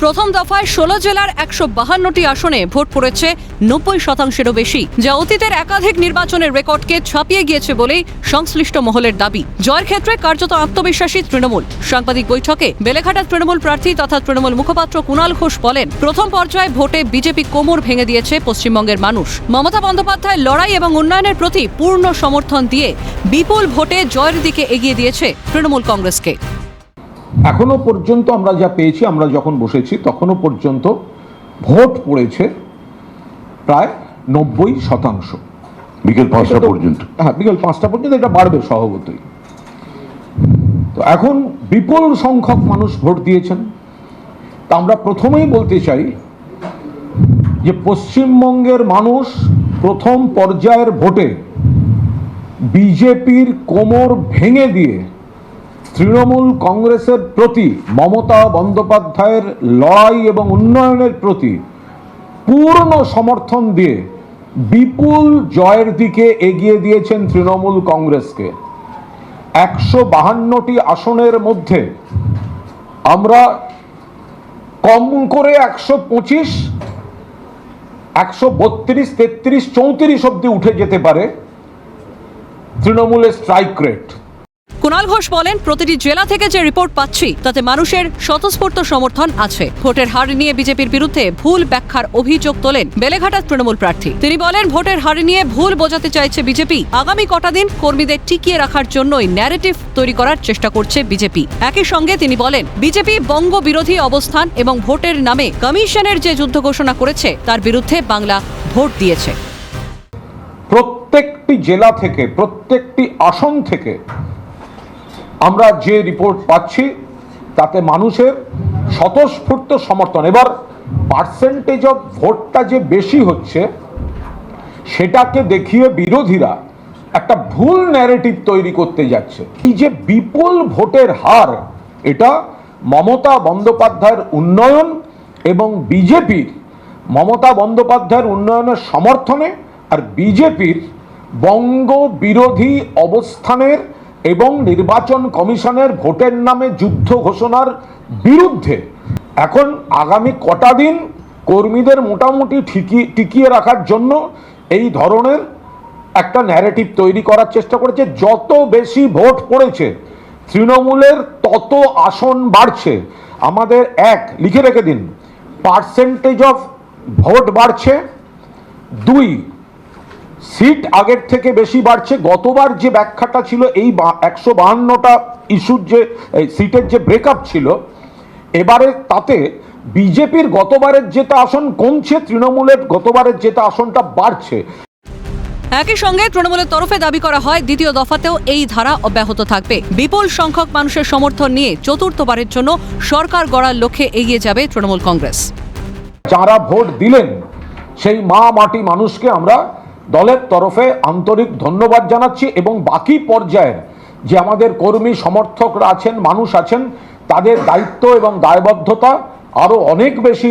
প্রথম দফায় 16 জেলার 152টি আসনে ভোট পড়েছে 90%-এরও বেশি, যা অতীতের একাধিক নির্বাচনের রেকর্ডকে ছাপিয়ে গিয়েছে বলেই সংশ্লিষ্ট মহলের দাবি। জয়ের ক্ষেত্রে কার্যত আত্মবিশ্বাসী তৃণমূল। সাংবাদিক বৈঠকে বেলেঘাটার তৃণমূল প্রার্থী তথা তৃণমূল মুখপাত্র কুণাল ঘোষ বলেন, প্রথম পর্যায়ে ভোটে বিজেপি কোমর ভেঙে দিয়েছে পশ্চিমবঙ্গের মানুষ। মমতা বন্দ্যোপাধ্যায় লড়াই এবং উন্নয়নের প্রতি পূর্ণ সমর্থন দিয়ে বিপুল ভোটে জয়ের দিকে এগিয়ে দিয়েছে তৃণমূল কংগ্রেসকে। এখনো পর্যন্ত আমরা যা পেয়েছি, আমরা যখন বসেছি তখনও পর্যন্ত ভোট পড়েছে প্রায় 90%। বিকেল 5টা পর্যন্ত। হ্যাঁ, বিকেল 5টা পর্যন্ত এটা বাড়বে স্বভাবতই। তো এখন বিপুল সংখ্যক মানুষ ভোট দিয়েছেন। তা আমরা প্রথমেই বলতে চাই যে পশ্চিমবঙ্গের মানুষ প্রথম পর্যায়ের ভোটে বিজেপির কোমর ভেঙে দিয়ে তৃণমূল কংগ্রেসের প্রতি, মমতা বন্দ্যোপাধ্যায়ের লড়াই এবং উন্নয়নের প্রতি পূর্ণ সমর্থন দিয়ে বিপুল জয়ের দিকে এগিয়ে দিয়েছেন তৃণমূল কংগ্রেসকে। 152টি আসনের মধ্যে আমরা কম করে 125, 132, 33, 34 অব্দি উঠে যেতে পারে তৃণমূলের স্ট্রাইক রেট। কুণাল ঘোষ বলেন, প্রতিটি জেলা থেকে যে রিপোর্ট পাচ্ছি তাতে মানুষের স্বতঃস্ফূর্ত সমর্থন আছে। ভোটের হার নিয়ে বিজেপির বিরুদ্ধে ভুল ব্যাখ্যার অভিযোগ তোলেন বেলেঘাটার তৃণমূল প্রার্থী। তিনি বলেন, ভোটের হার নিয়ে ভুল বোঝাতে চাইছে বিজেপি। আগামী কটা দিন কর্মীদের টিকিয়ে রাখার জন্যই ন্যারেটিভ তৈরি করার চেষ্টা করছে বিজেপি। একই সঙ্গে তিনি বলেন, বিজেপি বঙ্গ বিরোধী অবস্থান এবং ভোটের নামে কমিশনের যে যুদ্ধ ঘোষণা করেছে তার বিরুদ্ধে বাংলা ভোট দিয়েছে। প্রত্যেকটি জেলা থেকে, প্রত্যেকটি আসন থেকে আমরা যে রিপোর্ট পাচ্ছি তাতে মানুষের স্বতঃস্ফূর্ত সমর্থন। এবার পার্সেন্টেজ অফ ভোটটা যে বেশি হচ্ছে সেটাকে দেখিয়ে বিরোধীরা একটা ভুল ন্যারেটিভ তৈরি করতে যাচ্ছে। এই যে বিপুল ভোটের হার, এটা মমতা বন্দ্যোপাধ্যায়ের উন্নয়ন এবং বিজেপির মমতা বন্দ্যোপাধ্যায়ের উন্নয়নের সমর্থনে আর বিজেপির বঙ্গ বিরোধী অবস্থানের এবং নির্বাচন কমিশনের ভোটের নামে যুদ্ধ ঘোষণার বিরুদ্ধে। এখন আগামী কটা দিন কর্মীদের মোটামুটি টিকিয়ে রাখার জন্য এই ধরনের একটা ন্যারেটিভ তৈরি করার চেষ্টা করেছে। যত বেশি ভোট পড়েছে তৃণমূলের তত আসন বাড়ছে। আমাদের লিখে রেখে দিন, পার্সেন্টেজ অফ ভোট বাড়ছে। 2, সিট আগের থেকে বেশি বাড়ছে। গতবার যে ব্যাখ্যাটা ছিল এই 152টা ইস্যুর যে সিটের যে ব্রেকআপ ছিল, এবারে তাতে বিজেপির গতবারের যেটা আসন কমছে, তৃণমূলের গতবারের যেটা আসনটা বাড়ছে। একই সঙ্গে তৃণমূলের তরফে দাবি করা হয়, দ্বিতীয় দফাতেও এই ধারা অব্যাহত থাকবে। বিপুল সংখ্যক মানুষের সমর্থন নিয়ে চতুর্থবারের জন্য সরকার গড়ার লক্ষ্যে এগিয়ে যাবে তৃণমূল কংগ্রেস। যারা ভোট দিলেন সেই মা মাটি মানুষকে আমরা দলের তরফে আন্তরিক ধন্যবাদ জানাচ্ছি এবং বাকি পর্যায়ের যে আমাদের কর্মী সমর্থকরা আছেন, মানুষ আছেন, তাদের দায়িত্ব এবং দায়বদ্ধতা আরো অনেক বেশি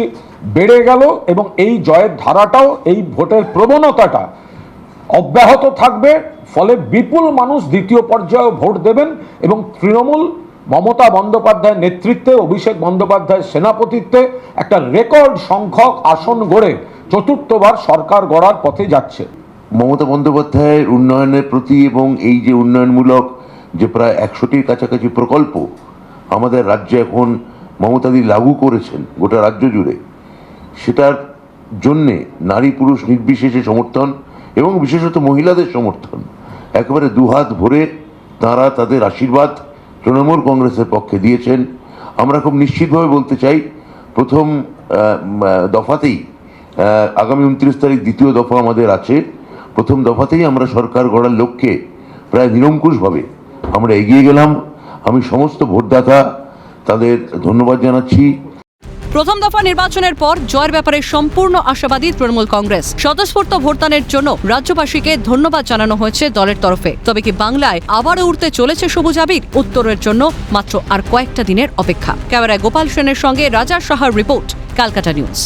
বেড়ে গেল এবং এই জয়ের ধারাটাও, এই ভোটের প্রবণতাটা অব্যাহত থাকবে। ফলে বিপুল মানুষ দ্বিতীয় পর্যায়ে ভোট দেবেন এবং তৃণমূল মমতা বন্দ্যোপাধ্যায়ের নেতৃত্বে, অভিষেক বন্দ্যোপাধ্যায়ের সেনাপতিত্বে একটা রেকর্ড সংখ্যক আসন গড়ে চতুর্থবার সরকার গড়ার পথে যাচ্ছে। মমতা বন্দ্যোপাধ্যায়ের উন্নয়নের প্রতি এবং এই যে উন্নয়নমূলক যে প্রায় 100টির কাছাকাছি প্রকল্প আমাদের রাজ্যে এখন মমতাদি লাগু করেছেন গোটা রাজ্য জুড়ে, সেটার জন্যে নারী পুরুষ নির্বিশেষে সমর্থন এবং বিশেষত মহিলাদের সমর্থন একেবারে দুহাত ভরে তাঁরা তাদের আশীর্বাদ তৃণমূল কংগ্রেসের পক্ষে দিয়েছেন। আমরা খুব নিশ্চিতভাবে বলতে চাই, প্রথম দফাতেই আগামী 29 তারিখ দ্বিতীয় দফা আমাদের আছে। প্রথম দফাতেই আমরা সরকার গড়ার লক্ষ্যে প্রায় নিরঙ্কুশভাবে আমরা এগিয়ে গেলাম। আমি সমস্ত ভোটদাতা তাদের ধন্যবাদ জানাচ্ছি। প্রথম দফা নির্বাচনের পর জয়ের ব্যাপারে সম্পূর্ণ আশাবাদী তৃণমূল কংগ্রেস। স্বতঃস্ফূর্ত ভোটদানের জন্য রাজ্যবাসীকে ধন্যবাদ জানানো হয়েছে দলের তরফে। তবে কি বাংলায় আবারও উঠতে চলেছে সবুজ আবির? উত্তরের জন্য মাত্র আর কয়েকটা দিনের অপেক্ষা। ক্যামেরায় গোপাল সেনের সঙ্গে রাজা সাহার রিপোর্ট, ক্যালকাটা নিউজ।